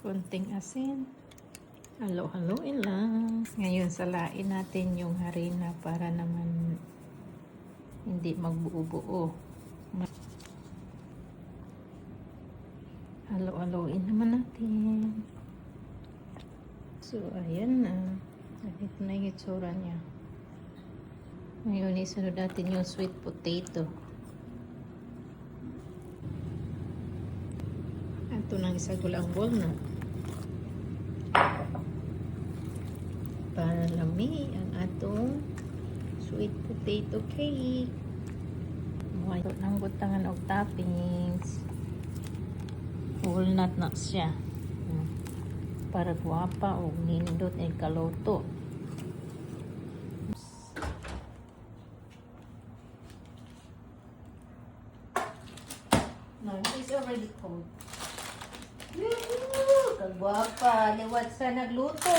Konting asin. Halo-haloin lang. Ngayon, salain natin yung harina para naman hindi magbuo-buo. Halo-haloin naman natin. So, ayan na. Ito na yung itsura niya. Ngayon, isunod natin yung sweet potato. Ito nang isagulang bowl na. Para lami ang atong sweet potato cake. Ito nang butangan og toppings. Walnut na siya. Para guwapa o nindot ay kaloto. No, it's already cold. Kagwapa, liwat sa nagluto.